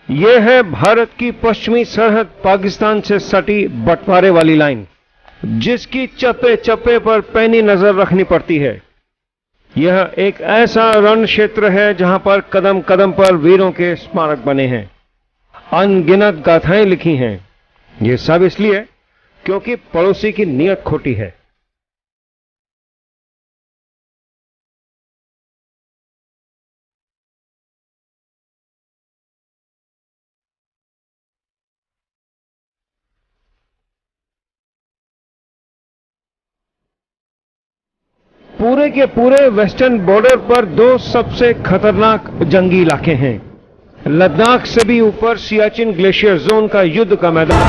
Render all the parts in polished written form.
ये है भारत की पश्चिमी सरहद पाकिस्तान से सटी बंटवारे वाली लाइन, जिसकी चप्पे चप्पे पर पैनी नजर रखनी पड़ती है। यह एक ऐसा रण क्षेत्र है जहां पर कदम कदम पर वीरों के स्मारक बने हैं, अनगिनत गाथाएं लिखी हैं। ये सब इसलिए क्योंकि पड़ोसी की नीयत खोटी है। पूरे के पूरे वेस्टर्न बॉर्डर पर दो सबसे खतरनाक जंगी इलाके हैं। लद्दाख से भी ऊपर सियाचिन ग्लेशियर जोन का युद्ध का मैदान।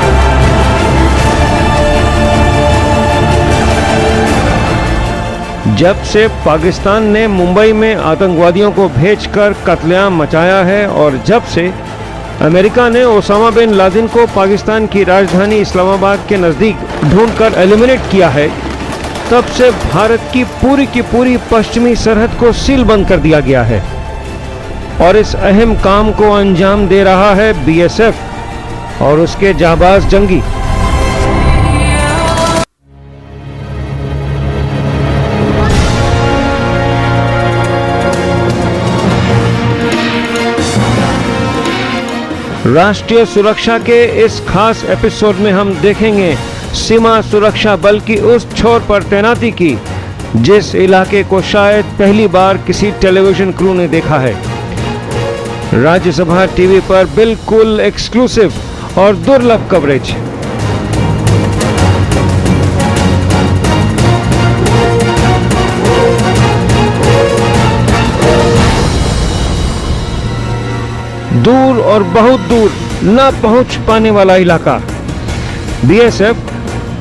जब से पाकिस्तान ने मुंबई में आतंकवादियों को भेजकर कत्लेआम मचाया है और जब से अमेरिका ने ओसामा बिन लादेन को पाकिस्तान की राजधानी इस्लामाबाद के नजदीक ढूंढकर एलिमिनेट किया है, तब से भारत की पूरी पश्चिमी सरहद को सील बंद कर दिया गया है। और इस अहम काम को अंजाम दे रहा है बीएसएफ और उसके जाबाज जंगी। राष्ट्रीय सुरक्षा के इस खास एपिसोड में हम देखेंगे सीमा सुरक्षा बल की उस छोर पर तैनाती की जिस इलाके को शायद पहली बार किसी टेलीविजन क्रू ने देखा है। राज्यसभा टीवी पर बिल्कुल एक्सक्लूसिव और दुर्लभ कवरेज। दूर और बहुत दूर न पहुंच पाने वाला इलाका। बीएसएफ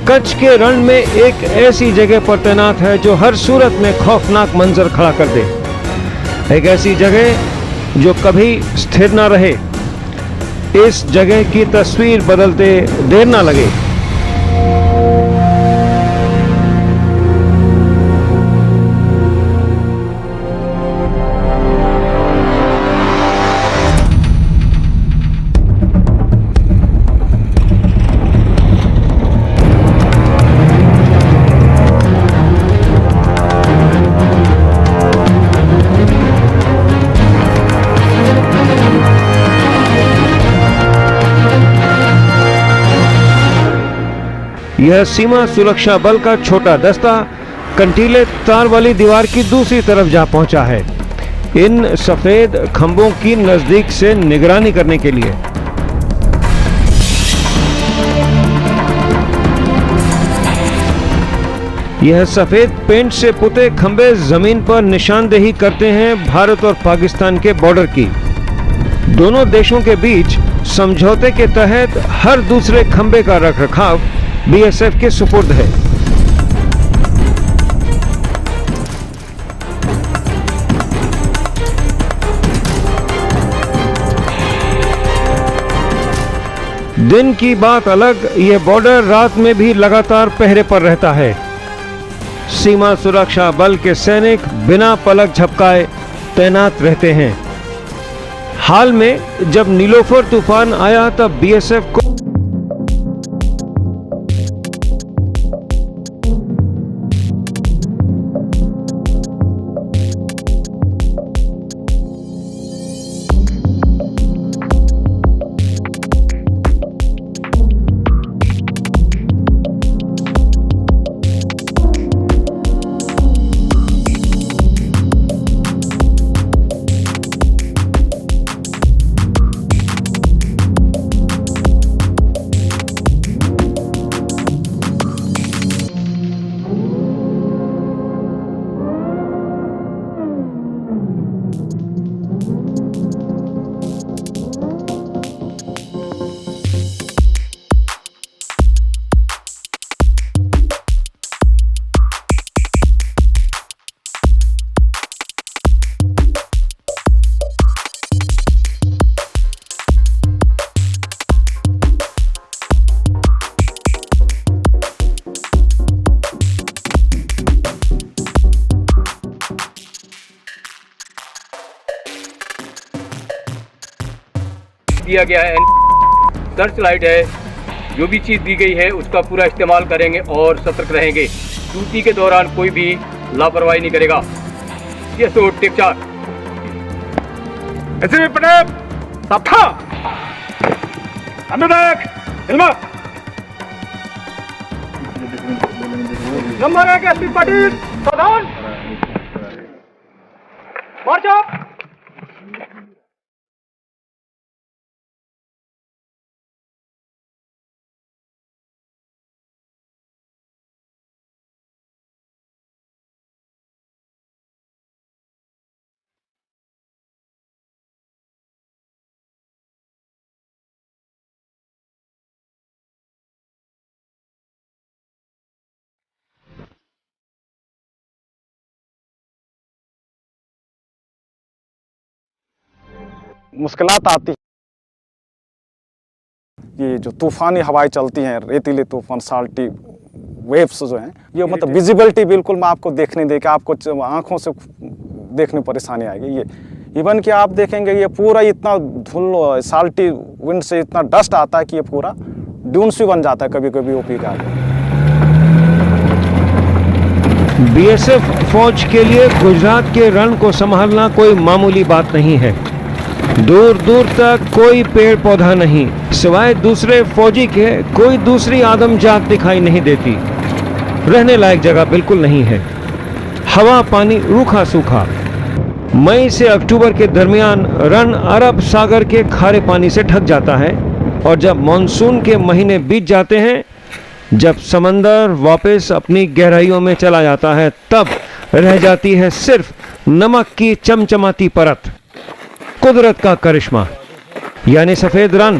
कच्छ के रण में एक ऐसी जगह पर तैनात है जो हर सूरत में खौफनाक मंजर खड़ा कर दे। एक ऐसी जगह जो कभी स्थिर ना रहे। इस जगह की तस्वीर बदलते देर ना लगे। यह सीमा सुरक्षा बल का छोटा दस्ता कंटीले तार वाली दीवार की दूसरी तरफ जा पहुंचा है, इन सफेद खंभों की नजदीक से निगरानी करने के लिए। यह सफेद पेंट से पुते खंभे जमीन पर निशानदेही करते हैं भारत और पाकिस्तान के बॉर्डर की। दोनों देशों के बीच समझौते के तहत हर दूसरे खंभे का रखरखाव बीएसएफ के सुपुर्द है। दिन की बात अलग, यह बॉर्डर रात में भी लगातार पहरे पर रहता है। सीमा सुरक्षा बल के सैनिक बिना पलक झपकाए तैनात रहते हैं। हाल में जब नीलोफर तूफान आया तब बीएसएफ को दिया गया है, सर्च लाइट है, जो भी चीज़ दी गई है उसका पूरा इस्तेमाल करेंगे और सतर्क रहेंगे। ड्यूटी के दौरान कोई भी लापरवाही नहीं करेगा। ये सो टेक 4 एसपी पटेल साथा अनुराग हिलमा नंबर 1 एसपी पाटिल सावधान मार्च अप। मुश्किलात आती ये जो तूफ़ानी हवाएं चलती हैं, रेतीले तूफान, साल्टी वेव्स जो हैं, ये मतलब विजिबिलिटी बिल्कुल मैं आपको देखने दे के आपको आंखों से देखने परेशानी आएगी। ये इवन कि आप देखेंगे ये पूरा इतना धुल साल्टी विंड से इतना डस्ट आता है कि ये पूरा ड्यून्स भी बन जाता है कभी कभी ओपी का। बीएसएफ फौज के लिए गुजरात के रण को संभालना कोई मामूली बात नहीं है। दूर दूर तक कोई पेड़ पौधा नहीं, सिवाय दूसरे फौजी के कोई दूसरी आदमजात दिखाई नहीं देती। रहने लायक जगह बिल्कुल नहीं है। हवा पानी रूखा सूखा। मई से अक्टूबर के दरमियान रण अरब सागर के खारे पानी से ढक जाता है और जब मॉनसून के महीने बीत जाते हैं, जब समंदर वापस अपनी गहराइयों में चला जाता है, तब रह जाती है सिर्फ नमक की चमचमाती परत। कुदरत का करिश्मा यानी सफेद रण।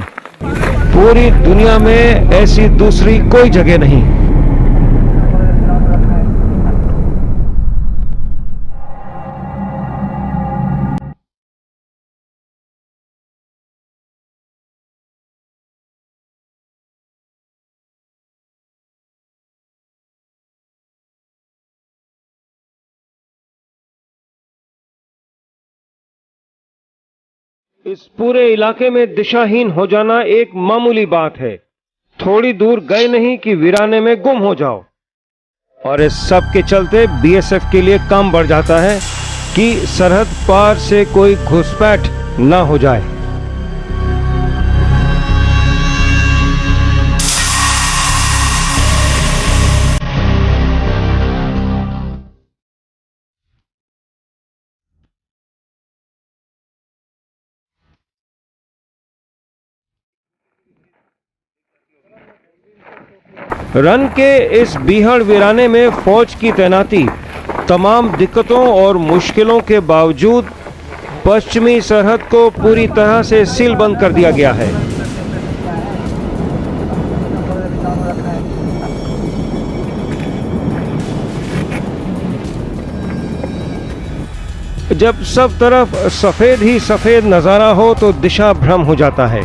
पूरी दुनिया में ऐसी दूसरी कोई जगह नहीं। इस पूरे इलाके में दिशाहीन हो जाना एक मामूली बात है। थोड़ी दूर गए नहीं कि वीराने में गुम हो जाओ। और इस सब के चलते बीएसएफ के लिए काम बढ़ जाता है कि सरहद पार से कोई घुसपैठ ना हो जाए। रन के इस बीहड़ वीराने में फौज की तैनाती तमाम दिक्कतों और मुश्किलों के बावजूद पश्चिमी सरहद को पूरी तरह से सीलबंद कर दिया गया है। जब सब तरफ सफेद ही सफेद नजारा हो तो दिशा भ्रम हो जाता है।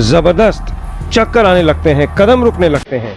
जबरदस्त चक्कर आने लगते हैं, कदम रुकने लगते हैं।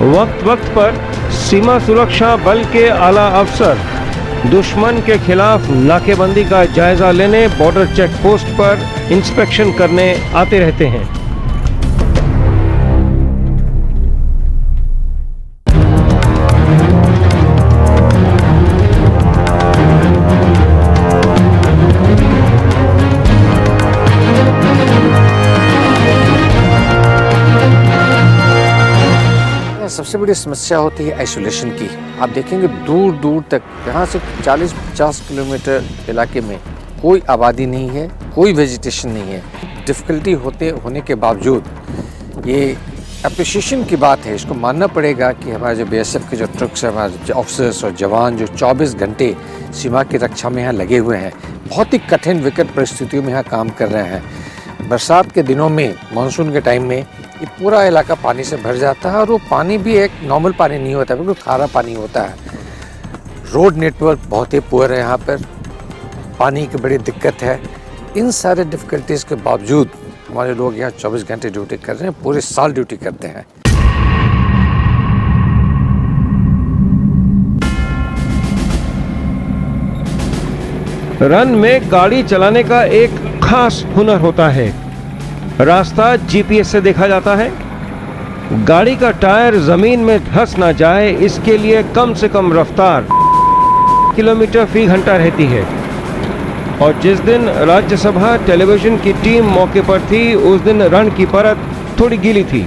वक्त वक्त पर सीमा सुरक्षा बल के आला अफसर दुश्मन के खिलाफ नाकेबंदी का जायजा लेने बॉर्डर चेक पोस्ट पर इंस्पेक्शन करने आते रहते हैं। सबसे बड़ी समस्या होती है आइसोलेशन की। आप देखेंगे दूर दूर तक, यहाँ से 40-50 किलोमीटर इलाके में कोई आबादी नहीं है, कोई वेजिटेशन नहीं है। डिफ़िकल्टी होने के बावजूद ये अप्रिशिएशन की बात है, इसको मानना पड़ेगा कि हमारे जो बीएसएफ के जो ट्रक्स हैं, हमारे ऑफिसर्स और जवान जो 24 घंटे सीमा की रक्षा में यहाँ लगे हुए हैं, बहुत ही कठिन विकट परिस्थितियों में यहाँ काम कर रहे हैं। बरसात के दिनों में, मानसून के टाइम में ये पूरा इलाका पानी से भर जाता है और वो पानी भी एक नॉर्मल पानी नहीं होता, बिल्कुल खारा पानी होता है। रोड नेटवर्क बहुत ही पुअर है, यहाँ पर पानी की बड़ी दिक्कत है। इन सारे डिफ़िकल्टीज़ के बावजूद हमारे लोग यहाँ 24 घंटे ड्यूटी कर रहे हैं, पूरे साल ड्यूटी करते हैं। रन में गाड़ी चलाने का एक खास हुनर होता है। रास्ता जीपीएस से देखा जाता है। गाड़ी का टायर जमीन में धंस ना जाए, इसके लिए कम से कम रफ्तार किलोमीटर फी घंटा रहती है। और जिस दिन राज्यसभा टेलीविजन की टीम मौके पर थी, उस दिन रन की परत थोड़ी गीली थी।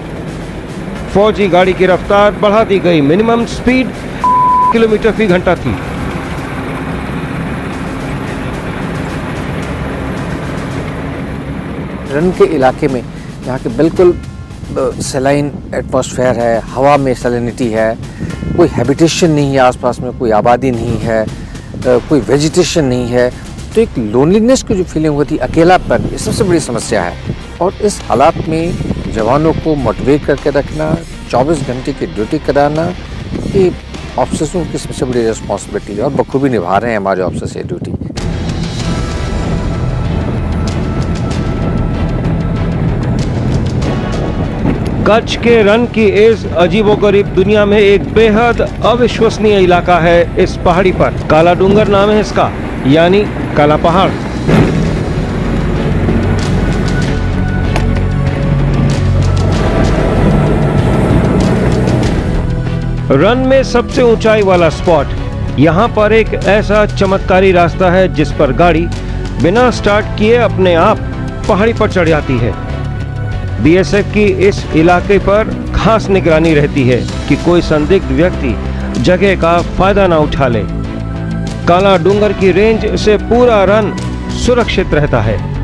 फौजी गाड़ी की रफ्तार बढ़ा दी गई। मिनिमम स्पीड किलोमीटर फी घंटा थी। रन के इलाके में यहाँ के बिल्कुल सलाइन एटमॉस्फेयर है, हवा में सैलिनिटी है, कोई हैबिटेशन नहीं है, आसपास में कोई आबादी नहीं है, कोई वेजिटेशन नहीं है, तो एक लोनलीनेस की जो फीलिंग होती है, अकेलापन, ये सबसे बड़ी समस्या है। और इस हालात में जवानों को मोटिवेट करके रखना, 24 घंटे की ड्यूटी कराना, ये ऑफिसर्सों की सबसे बड़ी रिस्पॉन्सिबिलिटी है और बखूबी निभा रहे हैं हमारे ऑफिसर्स ये ड्यूटी। कच्छ के रन की इस अजीबोगरीब दुनिया में एक बेहद अविश्वसनीय इलाका है। इस पहाड़ी पर काला डूंगर नाम है इसका, यानी काला पहाड़। रन में सबसे ऊंचाई वाला स्पॉट। यहाँ पर एक ऐसा चमत्कारी रास्ता है जिस पर गाड़ी बिना स्टार्ट किए अपने आप पहाड़ी पर चढ़ जाती है। बीएसएफ की इस इलाके पर खास निगरानी रहती है कि कोई संदिग्ध व्यक्ति जगह का फायदा ना उठा ले। काला डूंगर की रेंज से पूरा रन सुरक्षित रहता है।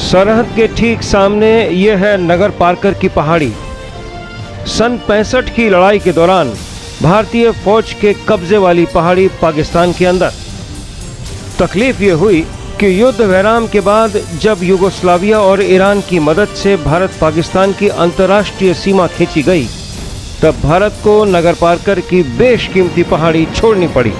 सरहद के ठीक सामने यह है नगर पार्कर की पहाड़ी। सन 65 की लड़ाई के दौरान भारतीय फौज के कब्जे वाली पहाड़ी पाकिस्तान के अंदर। तकलीफ यह हुई कि युद्ध विराम के बाद जब युगोस्लाविया और ईरान की मदद से भारत पाकिस्तान की अंतर्राष्ट्रीय सीमा खींची गई, तब भारत को नगर पार्कर की बेशकीमती पहाड़ी छोड़नी पड़ी।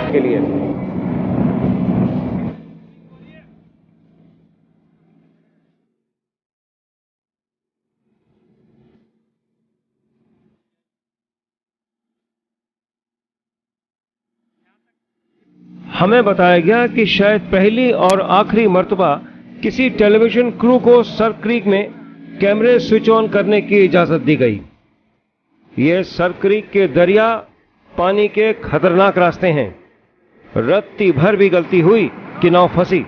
के लिए हमें बताया गया कि शायद पहली और आखिरी मर्तबा किसी टेलीविजन क्रू को सर क्रीक में कैमरे स्विच ऑन करने की इजाजत दी गई। ये सर क्रीक के दरिया पानी के खतरनाक रास्ते हैं। रत्ती भर भी गलती हुई कि नाव फंसी।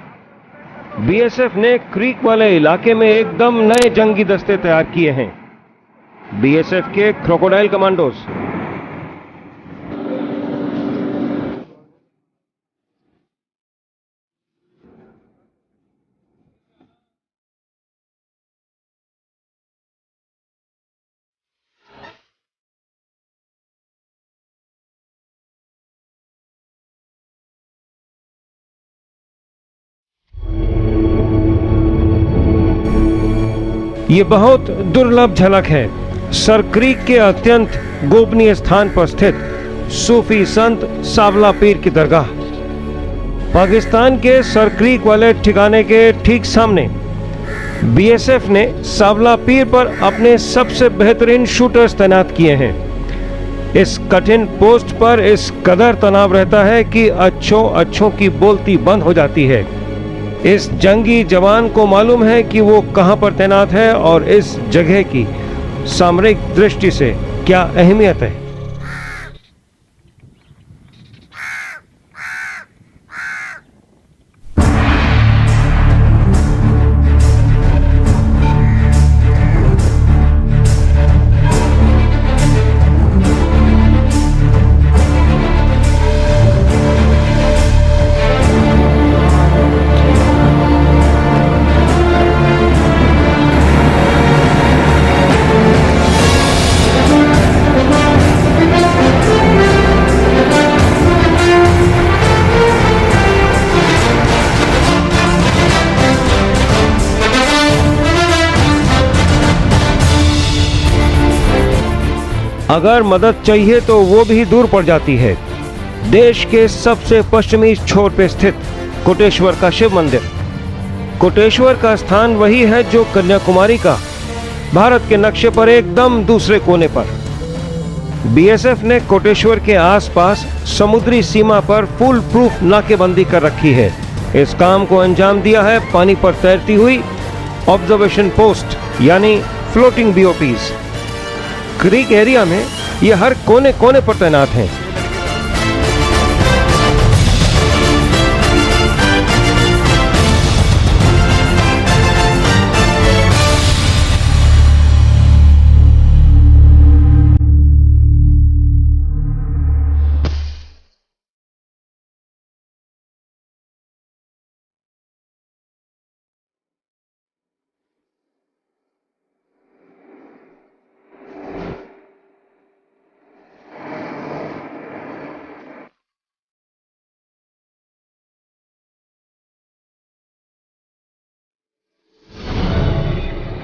बीएसएफ ने क्रीक वाले इलाके में एकदम नए जंगी दस्ते तैयार किए हैं, बीएसएफ के क्रोकोडाइल कमांडोज। ये बहुत दुर्लभ झलक है सर क्रीक के अत्यंत गोपनीय स्थान पर स्थित सूफी संत सावला पीर की दरगाह। पाकिस्तान के सर क्रीक वाले ठिकाने के ठीक सामने बीएसएफ ने सावला पीर पर अपने सबसे बेहतरीन शूटर्स तैनात किए हैं। इस कठिन पोस्ट पर इस कदर तनाव रहता है कि अच्छों की बोलती बंद हो जाती है। इस जंगी जवान को मालूम है कि वो कहां पर तैनात है और इस जगह की सामरिक दृष्टि से क्या अहमियत है। अगर मदद चाहिए तो वो भी दूर पड़ जाती है। देश के सबसे पश्चिमी छोर पे स्थित कोटेश्वर का शिव मंदिर। कोटेश्वर का स्थान वही है जो कन्याकुमारी का भारत के नक्शे पर एकदम दूसरे कोने पर। बीएसएफ ने कोटेश्वर के आसपास समुद्री सीमा पर फुल प्रूफ नाकेबंदी कर रखी है। इस काम को अंजाम दिया है पानी पर तैरती हुई ऑब्जर्वेशन पोस्ट यानी फ्लोटिंग बीओपीज। क्रीक एरिया में ये हर कोने कोने पर तैनात हैं।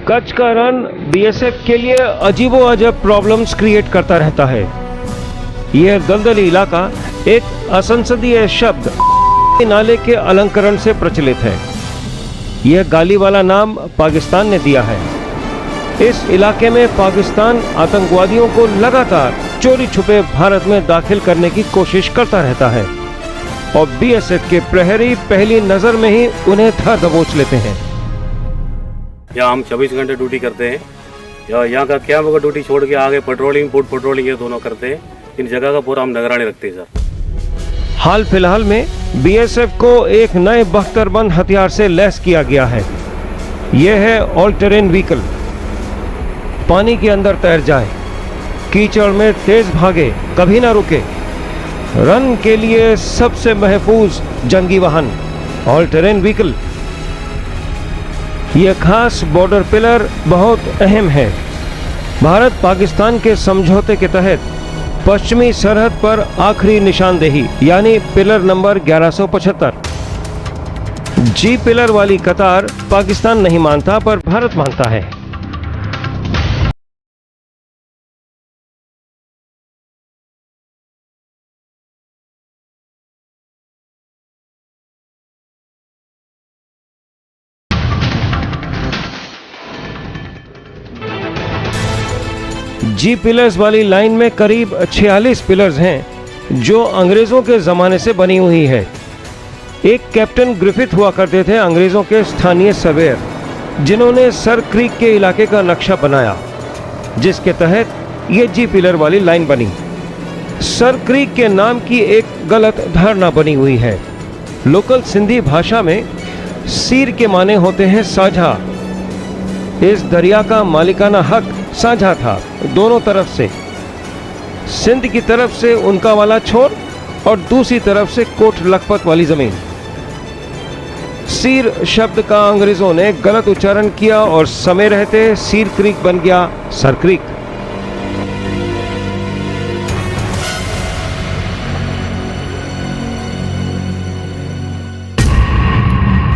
कच्छ का रन बीएसएफ के लिए अजीबोअजब प्रॉब्लम्स क्रिएट करता रहता है। यह दलदली इलाका एक असंसदीय शब्द नाले के अलंकरण से प्रचलित है। यह गाली वाला नाम पाकिस्तान ने दिया है। इस इलाके में पाकिस्तान आतंकवादियों को लगातार चोरी छुपे भारत में दाखिल करने की कोशिश करता रहता है और बीएसएफ के प्रहरी पहली नजर में ही उन्हें धर दबोच लेते हैं। यहाँ हम 24 घंटे ड्यूटी करते हैं। यहाँ का कैंप का ड्यूटी छोड़ के आगे पेट्रोलिंग फूड पेट्रोलिंग ये दोनों करते हैं। इन जगह का पूरा हम निगरानी रखते हैं सर। हाल फिलहाल में बीएसएफ को एक नए बख्तरबंद हथियार से लैस किया गया है। यह है ऑल टेरेन व्हीकल। पानी के अंदर तैर जाए, कीचड़ में तेज भागे, कभी ना रुके। रन के लिए सबसे महफूज जंगी वाहन ऑल टेरेन व्हीकल। यह खास बॉर्डर पिलर बहुत अहम है। भारत पाकिस्तान के समझौते के तहत पश्चिमी सरहद पर आखिरी निशानदेही यानी पिलर नंबर 1175। जी पिलर वाली कतार पाकिस्तान नहीं मानता पर भारत मानता है। जी पिलर्स वाली लाइन में करीब 46 पिलर्स हैं जो अंग्रेजों के जमाने से बनी हुई है। एक कैप्टन ग्रिफिथ हुआ करते थे अंग्रेजों के स्थानीय सर्वेयर, जिन्होंने सर क्रीक के इलाके का नक्शा बनाया, जिसके तहत ये जी पिलर वाली लाइन बनी। सर क्रीक के नाम की एक गलत धारणा बनी हुई है। लोकल सिंधी भाषा में सीर के माने होते हैं साझा। इस दरिया का मालिकाना हक साझा था दोनों तरफ से। सिंध की तरफ से उनका वाला छोर और दूसरी तरफ से कोट लखपत वाली जमीन। सीर शब्द का अंग्रेजों ने गलत उच्चारण किया और समय रहते सीर क्रीक बन गया सर क्रीक।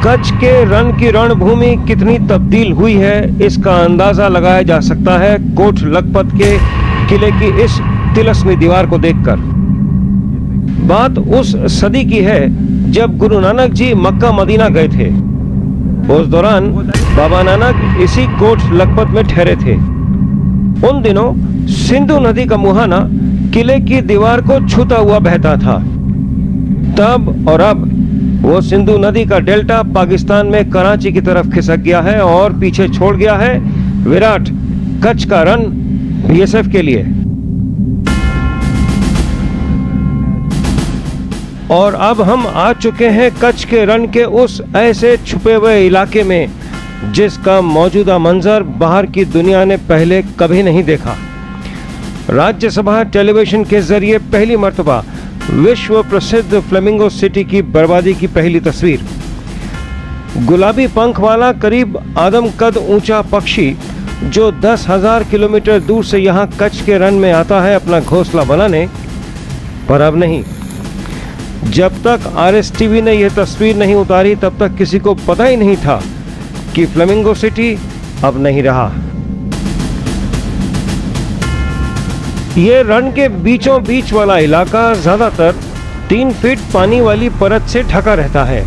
कच्छ के रण की रणभूमि कितनी तब्दील हुई है, इसका अंदाजा लगाया जा सकता है कोट लखपत के किले की इस तिलस्मी दीवार को देखकर। बात उस सदी की है जब गुरु नानक जी मक्का मदीना गए थे। उस दौरान बाबा नानक इसी कोट लखपत में ठहरे थे। उन दिनों सिंधु नदी का मुहाना किले की दीवार को छूता हुआ बहता था। तब और अब वो सिंधु नदी का डेल्टा पाकिस्तान में कराची की तरफ खिसक गया है और पीछे छोड़ गया है विराट कच्छ का रन बीएसएफ के लिए। और अब हम आ चुके हैं कच्छ के रण के उस ऐसे छुपे हुए इलाके में जिसका मौजूदा मंजर बाहर की दुनिया ने पहले कभी नहीं देखा। राज्यसभा टेलीविजन के जरिए पहली मर्तबा विश्व प्रसिद्ध फ्लेमिंगो सिटी की बर्बादी की पहली तस्वीर। गुलाबी पंख वाला करीब आदम कद ऊंचा पक्षी जो 10,000 किलोमीटर दूर से यहां कच्छ के रण में आता है अपना घोंसला बनाने, पर अब नहीं। जब तक आरएसटीवी ने यह तस्वीर नहीं उतारी तब तक किसी को पता ही नहीं था कि फ्लेमिंगो सिटी अब नहीं रहा। ये रण के बीचों बीच वाला इलाका ज्यादातर 3 फीट पानी वाली परत से ढका रहता है।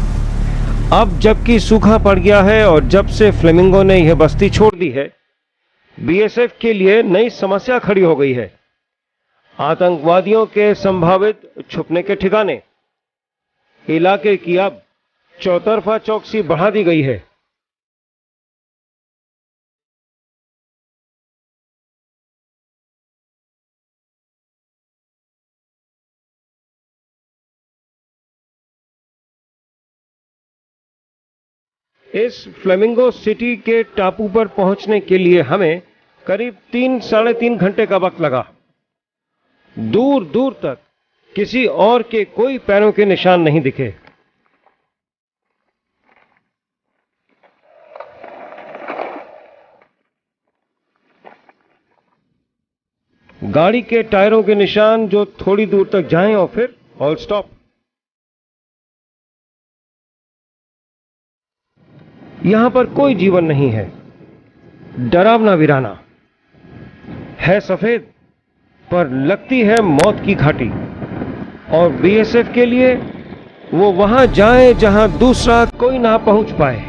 अब जबकि सूखा पड़ गया है और जब से फ्लेमिंगो ने यह बस्ती छोड़ दी है, बीएसएफ के लिए नई समस्या खड़ी हो गई है। आतंकवादियों के संभावित छुपने के ठिकाने। इलाके की अब चौतरफा चौकसी बढ़ा दी गई है। इस फ्लेमिंगो सिटी के टापू पर पहुंचने के लिए हमें करीब 3-3.5 घंटे का वक्त लगा। दूर दूर तक किसी और के कोई पैरों के निशान नहीं दिखे। गाड़ी के टायरों के निशान जो थोड़ी दूर तक जाएं और फिर ऑल स्टॉप। यहां पर कोई जीवन नहीं है। डरावना वीराना है, सफेद पर लगती है मौत की घाटी। और बीएसएफ के लिए वो वहां जाए जहां दूसरा कोई ना पहुंच पाए।